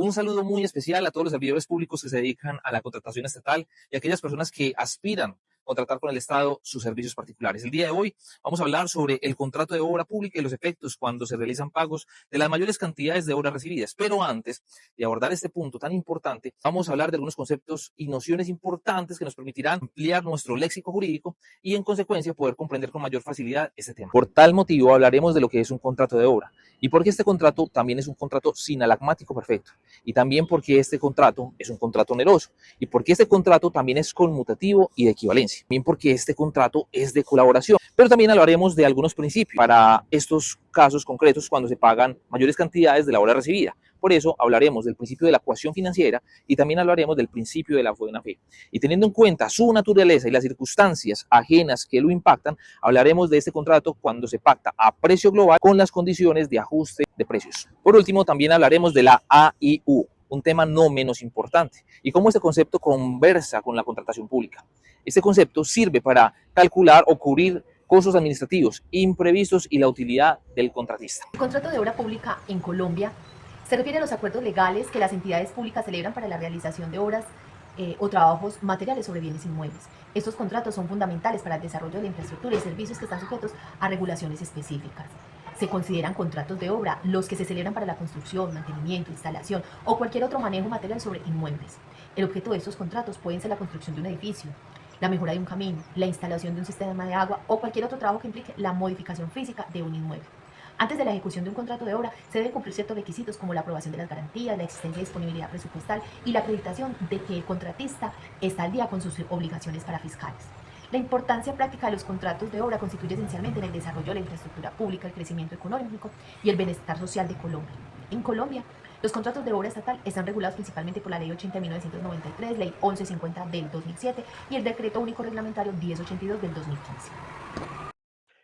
Un saludo muy especial a todos los servidores públicos que se dedican a la contratación estatal y a aquellas personas que aspiran a contratar con el Estado sus servicios particulares. El día de hoy vamos a hablar sobre el contrato de obra pública y los efectos cuando se realizan pagos de las mayores cantidades de obras recibidas. Pero antes de abordar este punto tan importante, vamos a hablar de algunos conceptos y nociones importantes que nos permitirán ampliar nuestro léxico jurídico y en consecuencia poder comprender con mayor facilidad este tema. Por tal motivo hablaremos de lo que es un contrato de obra y por qué este contrato también es un contrato sinalagmático perfecto, y también porque este contrato es un contrato oneroso, y porque este contrato también es conmutativo y de equivalencia, también porque este contrato es de colaboración. Pero también hablaremos de algunos principios para estos casos concretos cuando se pagan mayores cantidades de la obra recibida. Por eso hablaremos del principio de la coacción financiera y también hablaremos del principio de la buena fe. Y teniendo en cuenta su naturaleza y las circunstancias ajenas que lo impactan, hablaremos de este contrato cuando se pacta a precio global con las condiciones de ajuste de precios. Por último, también hablaremos de la AIU, un tema no menos importante, y cómo este concepto conversa con la contratación pública. Este concepto sirve para calcular o cubrir costos administrativos imprevistos y la utilidad del contratista. El contrato de obra pública en Colombia se refiere a los acuerdos legales que las entidades públicas celebran para la realización de obras o trabajos materiales sobre bienes inmuebles. Estos contratos son fundamentales para el desarrollo de la infraestructura y servicios que están sujetos a regulaciones específicas. Se consideran contratos de obra los que se celebran para la construcción, mantenimiento, instalación o cualquier otro manejo material sobre inmuebles. El objeto de estos contratos pueden ser la construcción de un edificio, la mejora de un camino, la instalación de un sistema de agua o cualquier otro trabajo que implique la modificación física de un inmueble. Antes de la ejecución de un contrato de obra se deben cumplir ciertos requisitos como la aprobación de las garantías, la existencia de disponibilidad presupuestal y la acreditación de que el contratista está al día con sus obligaciones parafiscales. La importancia práctica de los contratos de obra constituye esencialmente en el desarrollo de la infraestructura pública, el crecimiento económico y el bienestar social de Colombia. En Colombia, los contratos de obra estatal están regulados principalmente por la Ley 80 de 1993, Ley 1150 del 2007 y el Decreto Único Reglamentario 1082 del 2015.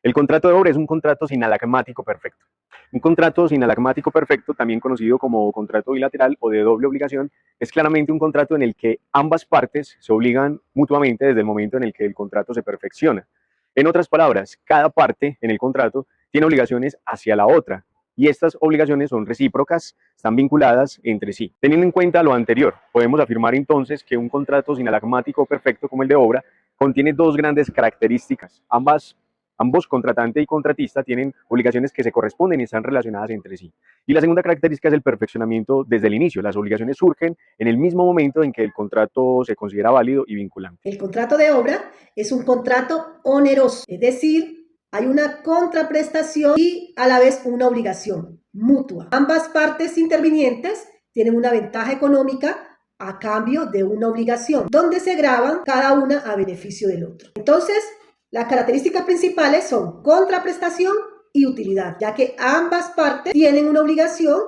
El contrato de obra es un contrato sinalagmático perfecto. Un contrato sinalagmático perfecto, también conocido como contrato bilateral o de doble obligación, es claramente un contrato en el que ambas partes se obligan mutuamente desde el momento en el que el contrato se perfecciona. En otras palabras, cada parte en el contrato tiene obligaciones hacia la otra, y estas obligaciones son recíprocas, están vinculadas entre sí. Teniendo en cuenta lo anterior, podemos afirmar entonces que un contrato sinalagmático perfecto como el de obra contiene dos grandes características. Ambos contratante y contratista tienen obligaciones que se corresponden y están relacionadas entre sí. Y la segunda característica es el perfeccionamiento desde el inicio. Las obligaciones surgen en el mismo momento en que el contrato se considera válido y vinculante. El contrato de obra es un contrato oneroso, es decir, hay una contraprestación y a la vez una obligación mutua. Ambas partes intervinientes tienen una ventaja económica a cambio de una obligación, donde se graban cada una a beneficio del otro. Entonces, las características principales son contraprestación y utilidad, ya que ambas partes tienen una obligación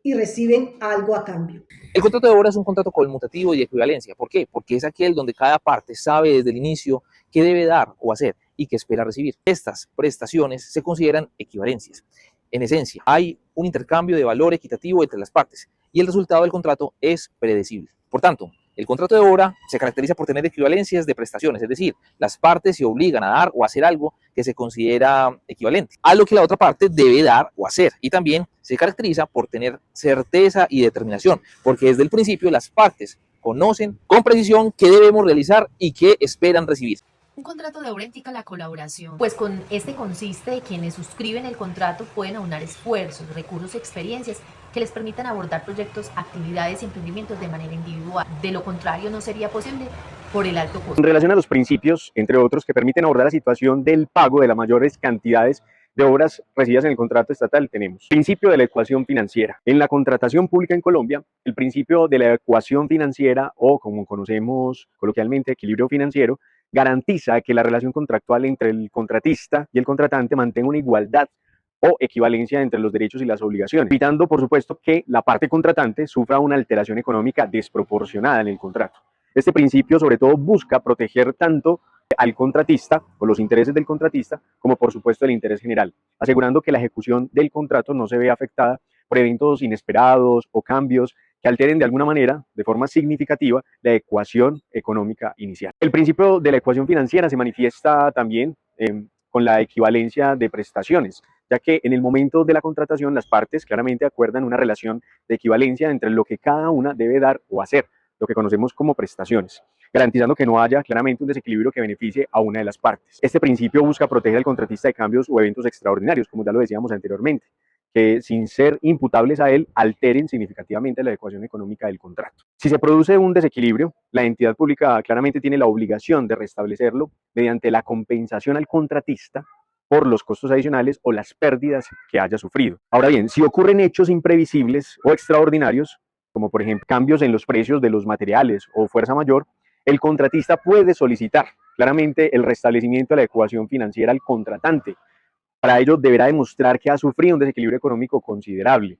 y reciben algo a cambio. El contrato de obra es un contrato conmutativo y de equivalencia. ¿Por qué? Porque es aquel donde cada parte sabe desde el inicio qué debe dar o hacer y qué espera recibir. Estas prestaciones se consideran equivalencias. En esencia, hay un intercambio de valor equitativo entre las partes y el resultado del contrato es predecible. Por tanto, el contrato de obra se caracteriza por tener equivalencias de prestaciones, es decir, las partes se obligan a dar o hacer algo que se considera equivalente a lo que la otra parte debe dar o hacer. Y también se caracteriza por tener certeza y determinación, porque desde el principio las partes conocen con precisión qué debemos realizar y qué esperan recibir. Un contrato de obra implica la colaboración, pues con este consiste de quienes suscriben el contrato pueden aunar esfuerzos, recursos y experiencias que les permitan abordar proyectos, actividades y emprendimientos de manera individual. De lo contrario, no sería posible por el alto costo. En relación a los principios, entre otros, que permiten abordar la situación del pago de las mayores cantidades de obras recibidas en el contrato estatal, tenemos principio de la ecuación financiera. En la contratación pública en Colombia, el principio de la ecuación financiera, o como conocemos coloquialmente, equilibrio financiero, garantiza que la relación contractual entre el contratista y el contratante mantenga una igualdad o equivalencia entre los derechos y las obligaciones, evitando, por supuesto, que la parte contratante sufra una alteración económica desproporcionada en el contrato. Este principio, sobre todo, busca proteger tanto al contratista o los intereses del contratista, como por supuesto el interés general, asegurando que la ejecución del contrato no se vea afectada por eventos inesperados o cambios que alteren de alguna manera, de forma significativa, la ecuación económica inicial. El principio de la ecuación financiera se manifiesta también con la equivalencia de prestaciones. ya que en el momento de la contratación las partes claramente acuerdan una relación de equivalencia entre lo que cada una debe dar o hacer, lo que conocemos como prestaciones, garantizando que no haya claramente un desequilibrio que beneficie a una de las partes. Este principio busca proteger al contratista de cambios o eventos extraordinarios, como ya lo decíamos anteriormente, que sin ser imputables a él alteren significativamente la ecuación económica del contrato. Si se produce un desequilibrio, la entidad pública claramente tiene la obligación de restablecerlo mediante la compensación al contratista por los costos adicionales o las pérdidas que haya sufrido. Ahora bien, si ocurren hechos imprevisibles o extraordinarios, como por ejemplo cambios en los precios de los materiales o fuerza mayor, el contratista puede solicitar claramente el restablecimiento de la ecuación financiera al contratante. Para ello deberá demostrar que ha sufrido un desequilibrio económico considerable.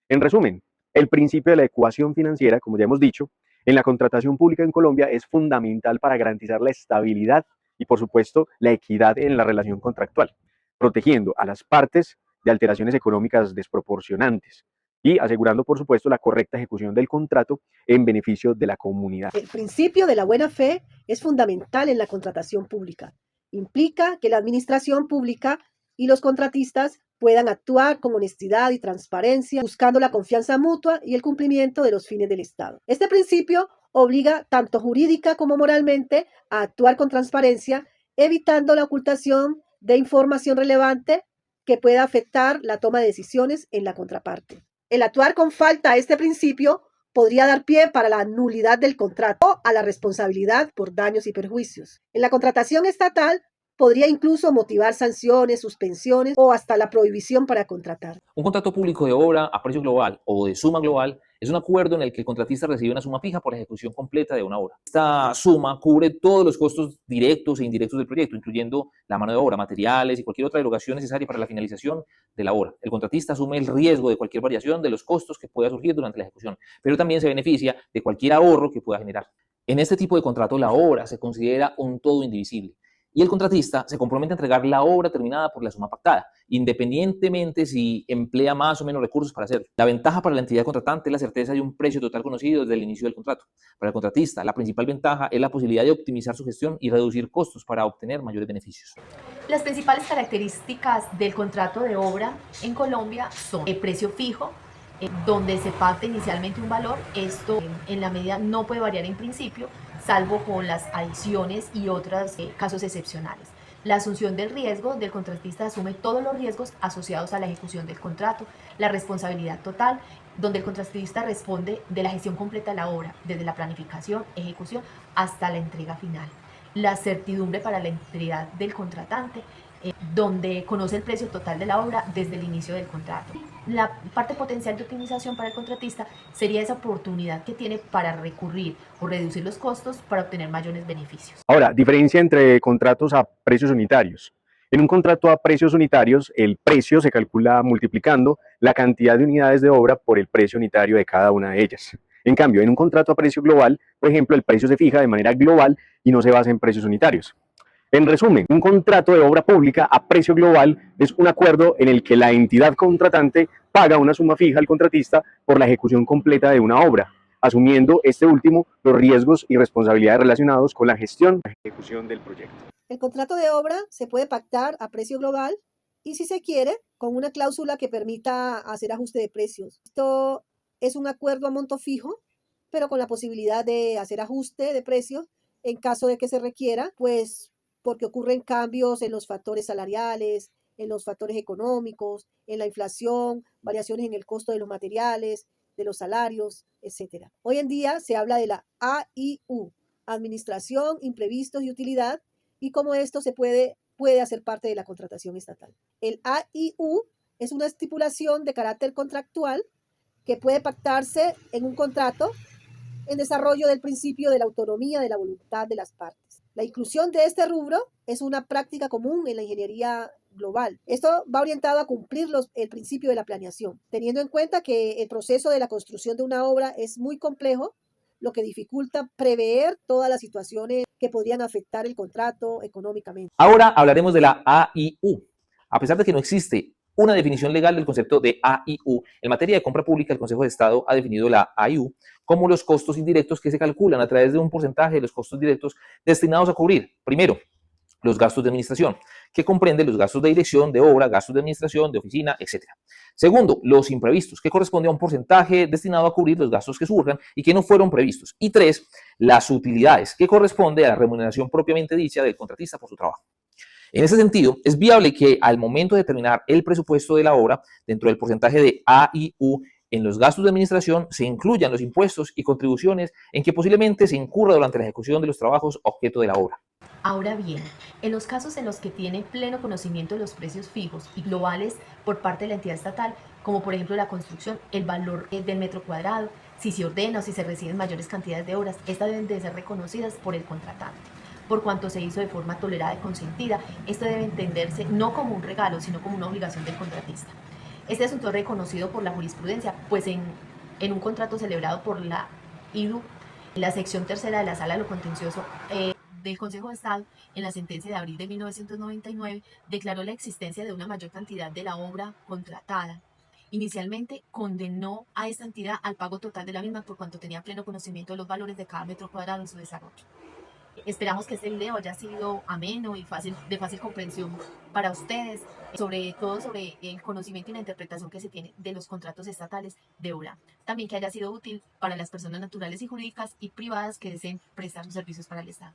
En resumen, el principio de la ecuación financiera, como ya hemos dicho, en la contratación pública en Colombia es fundamental para garantizar la estabilidad y, por supuesto, la equidad en la relación contractual, protegiendo a las partes de alteraciones económicas desproporcionantes y asegurando, por supuesto, la correcta ejecución del contrato en beneficio de la comunidad. El principio de la buena fe es fundamental en la contratación pública. Implica que la administración pública y los contratistas puedan actuar con honestidad y transparencia, buscando la confianza mutua y el cumplimiento de los fines del Estado. Este principio obliga tanto jurídica como moralmente a actuar con transparencia, evitando la ocultación de información relevante que pueda afectar la toma de decisiones en la contraparte. El actuar con falta a este principio podría dar pie para la nulidad del contrato o a la responsabilidad por daños y perjuicios. En la contratación estatal, podría incluso motivar sanciones, suspensiones o hasta la prohibición para contratar. Un contrato público de obra a precio global o de suma global es un acuerdo en el que el contratista recibe una suma fija por la ejecución completa de una obra. Esta suma cubre todos los costos directos e indirectos del proyecto, incluyendo la mano de obra, materiales y cualquier otra erogación necesaria para la finalización de la obra. El contratista asume el riesgo de cualquier variación de los costos que pueda surgir durante la ejecución, pero también se beneficia de cualquier ahorro que pueda generar. En este tipo de contrato, la obra se considera un todo indivisible y el contratista se compromete a entregar la obra terminada por la suma pactada, independientemente si emplea más o menos recursos para hacerlo. La ventaja para la entidad contratante es la certeza de un precio total conocido desde el inicio del contrato. Para el contratista, la principal ventaja es la posibilidad de optimizar su gestión y reducir costos para obtener mayores beneficios. Las principales características del contrato de obra en Colombia son el precio fijo, donde se pacta inicialmente un valor. Esto en la medida no puede variar en principio, salvo con las adiciones y otros casos excepcionales. La asunción del riesgo del contratista asume todos los riesgos asociados a la ejecución del contrato, la responsabilidad total, donde el contratista responde de la gestión completa de la obra, desde la planificación, ejecución, hasta la entrega final. La certidumbre para la entidad del contratante, donde conoce el precio total de la obra desde el inicio del contrato. La parte potencial de optimización para el contratista sería esa oportunidad que tiene para recurrir o reducir los costos para obtener mayores beneficios. Ahora, diferencia entre contratos a precios unitarios. En un contrato a precios unitarios, el precio se calcula multiplicando la cantidad de unidades de obra por el precio unitario de cada una de ellas. En cambio, en un contrato a precio global, por ejemplo, el precio se fija de manera global y no se basa en precios unitarios. En resumen, un contrato de obra pública a precio global es un acuerdo en el que la entidad contratante paga una suma fija al contratista por la ejecución completa de una obra, asumiendo este último los riesgos y responsabilidades relacionados con la gestión y ejecución del proyecto. El contrato de obra se puede pactar a precio global y, si se quiere, con una cláusula que permita hacer ajuste de precios. Esto es un acuerdo a monto fijo, pero con la posibilidad de hacer ajuste de precios en caso de que se requiera, pues porque ocurren cambios en los factores salariales, en los factores económicos, en la inflación, variaciones en el costo de los materiales, de los salarios, etc. Hoy en día se habla de la AIU, Administración, Imprevistos y Utilidad, y cómo esto se puede hacer parte de la contratación estatal. El AIU es una estipulación de carácter contractual que puede pactarse en un contrato en desarrollo del principio de la autonomía de la voluntad de las partes. La inclusión de este rubro es una práctica común en la ingeniería global. Esto va orientado a cumplir el principio de la planeación, teniendo en cuenta que el proceso de la construcción de una obra es muy complejo, lo que dificulta prever todas las situaciones que podrían afectar el contrato económicamente. Ahora hablaremos de la AIU. A pesar de que no existe una definición legal del concepto de AIU, en materia de compra pública el Consejo de Estado ha definido la AIU como los costos indirectos que se calculan a través de un porcentaje de los costos directos destinados a cubrir, primero, los gastos de administración, que comprende los gastos de dirección, de obra, gastos de administración, de oficina, etc. Segundo, los imprevistos, que corresponde a un porcentaje destinado a cubrir los gastos que surjan y que no fueron previstos. Y tres, las utilidades, que corresponde a la remuneración propiamente dicha del contratista por su trabajo. En ese sentido, es viable que al momento de determinar el presupuesto de la obra, dentro del porcentaje de A y U, en los gastos de administración se incluyan los impuestos y contribuciones en que posiblemente se incurra durante la ejecución de los trabajos objeto de la obra. Ahora bien, en los casos en los que tiene pleno conocimiento de los precios fijos y globales por parte de la entidad estatal, como por ejemplo la construcción, el valor del metro cuadrado, si se ordena o si se reciben mayores cantidades de obras, estas deben de ser reconocidas por el contratante. Por cuanto se hizo de forma tolerada y consentida, esto debe entenderse no como un regalo, sino como una obligación del contratista. Este asunto es reconocido por la jurisprudencia, pues en un contrato celebrado por la IDU, la sección tercera de la Sala de lo Contencioso del Consejo de Estado, en la sentencia de abril de 1999, declaró la existencia de una mayor cantidad de la obra contratada. Inicialmente condenó a esta entidad al pago total de la misma por cuanto tenía pleno conocimiento de los valores de cada metro cuadrado en su desarrollo. Esperamos que este video haya sido ameno y de fácil comprensión para ustedes, sobre todo sobre el conocimiento y la interpretación que se tiene de los contratos estatales de obra. También que haya sido útil para las personas naturales y jurídicas y privadas que deseen prestar sus servicios para el Estado.